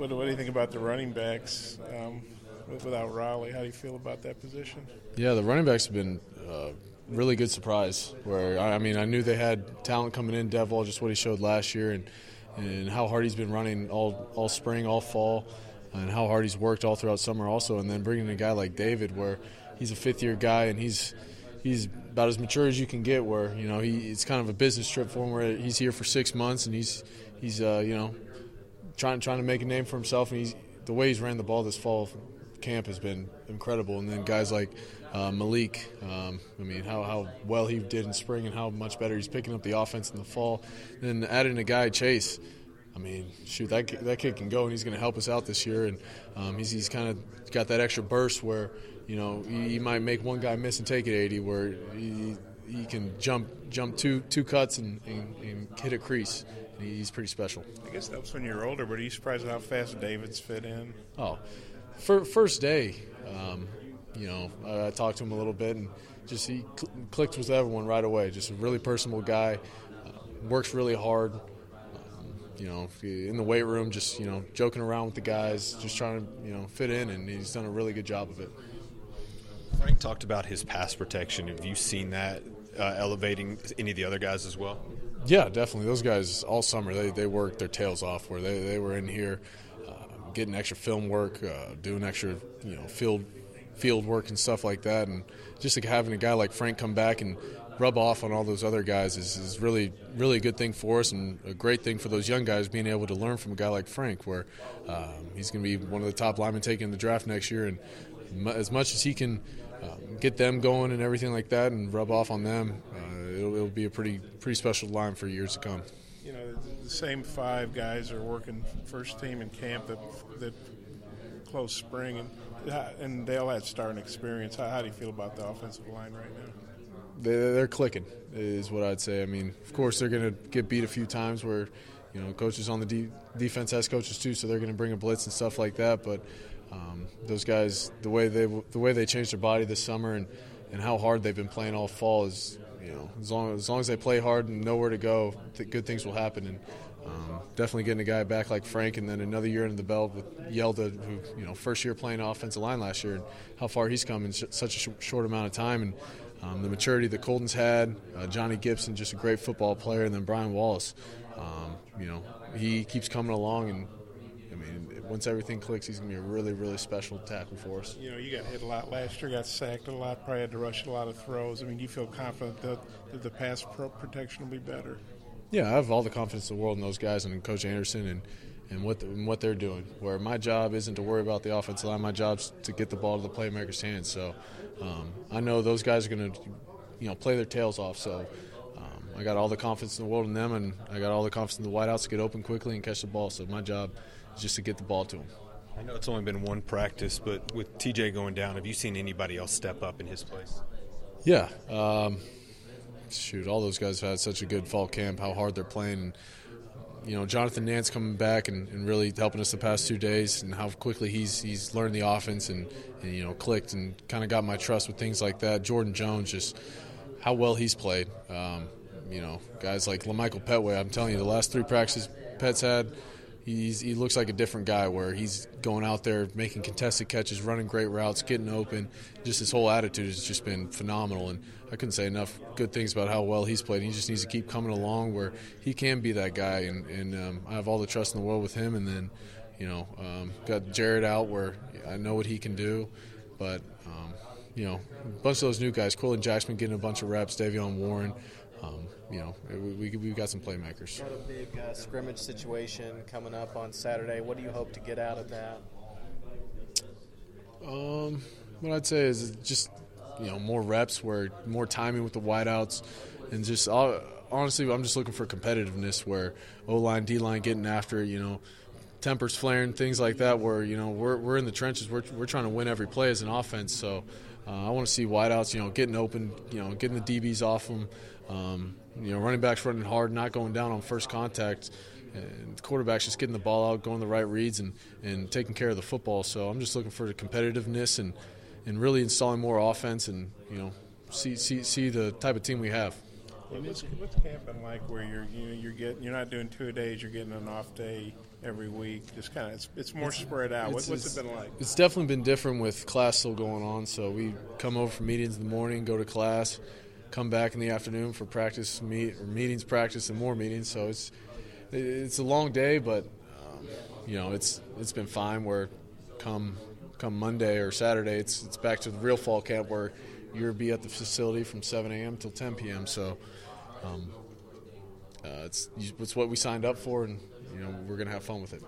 What do you think about the running backs without Raleigh? How do you feel about that position? Yeah, the running backs have been really good surprise. Where I knew they had talent coming in. Devil, just what he showed last year, and how hard he's been running all spring, all fall, and how hard he's worked all throughout summer also. And then bringing in a guy like David, where he's a fifth-year guy and he's about as mature as you can get. Where it's kind of a business trip for him, where he's here for 6 months and he's trying to make a name for himself. And the way he's ran the ball this fall camp has been incredible. And then guys like Malik, how well he did in spring and how much better he's picking up the offense in the fall. And then adding a guy, Chase, that kid can go and he's going to help us out this year. And he's kind of got that extra burst where, he might make one guy miss and take it 80, where he can jump two cuts and hit a crease. He's pretty special. I guess that was when you were older, but are you surprised at how fast David's fit in? Oh, first day, I talked to him a little bit, and just he clicked with everyone right away. Just a really personable guy, works really hard. In the weight room, just joking around with the guys, just trying to fit in, and he's done a really good job of it. Frank talked about his pass protection. Have you seen that elevating any of the other guys as well? Yeah, definitely. Those guys all summer they worked their tails off. Where they were in here getting extra film work, doing extra field work and stuff like that. And just having a guy like Frank come back and rub off on all those other guys is really, really a good thing for us, and a great thing for those young guys being able to learn from a guy like Frank, where he's going to be one of the top linemen taken in the draft next year. And as much as he can get them going and everything like that and rub off on them, it'll be a pretty special line for years to come. The same 5 guys are working first team in camp that close spring, and they all had starting experience. How do you feel about the offensive line right now? They're clicking, is what I'd say. Of course, they're going to get beat a few times where, coaches on the defense has coaches too, so they're going to bring a blitz and stuff like that. But those guys, the way they changed their body this summer and how hard they've been playing all fall is, as long as they play hard and know where to go, good things will happen. And definitely getting a guy back like Frank, and then another year under the belt with Yelda, who first year playing offensive line last year, and how far he's come in such a short amount of time. And the maturity that Colton's had, Johnny Gibson, just a great football player, and then Brian Wallace. He keeps coming along, and once everything clicks, he's going to be a really, really special tackle for us. You got hit a lot last year, got sacked a lot, probably had to rush a lot of throws. Do you feel confident that the pass protection will be better? Yeah, I have all the confidence in the world in those guys and Coach Anderson and what they're doing. Where my job isn't to worry about the offensive line, my job's to get the ball to the playmakers' hands. So I know those guys are going to, play their tails off. So I got all the confidence in the world in them, and I got all the confidence in the wideouts to get open quickly and catch the ball. So my job is just to get the ball to them. I know it's only been one practice, but with TJ going down, have you seen anybody else step up in his place? Yeah. All those guys have had such a good fall camp, how hard they're playing. And, Jonathan Nance coming back and really helping us the past 2 days, and how quickly he's learned the offense and clicked and kind of got my trust with things like that. Jordan Jones, just how well he's played. Guys like LaMichael Petway, I'm telling you, the last 3 practices Pet's had, he looks like a different guy, where he's going out there making contested catches, running great routes, getting open. Just his whole attitude has just been phenomenal, and I couldn't say enough good things about how well he's played. He just needs to keep coming along where he can be that guy, and I have all the trust in the world with him. And then, got Jared out, where I know what he can do, but a bunch of those new guys, Quillen Jackson getting a bunch of reps, Davion Warren. We've got some playmakers. Got a big scrimmage situation coming up on Saturday. What do you hope to get out of that? What I'd say is just, more reps, more timing with the wideouts, and just honestly, I'm just looking for competitiveness where O-line, D-line getting after it, tempers flaring, things like that, where, we're in the trenches. We're trying to win every play as an offense. So I want to see wideouts, getting open, getting the DBs off them. Running backs running hard, not going down on first contact, and the quarterback's just getting the ball out, going the right reads, and taking care of the football. So I'm just looking for the competitiveness and really installing more offense, and see the type of team we have. What's camping like where you're not doing 2 days, you're getting an off day every week? Just kind of it's more spread out. What's it been like? It's definitely been different with class still going on. So we come over for meetings in the morning, go to class, come back in the afternoon for practice, meetings, practice, and more meetings. So it's a long day, but it's been fine. Where come Monday or Saturday, it's back to the real fall camp where you'll be at the facility from 7 a.m. till 10 p.m. So it's what we signed up for, and we're going to have fun with it.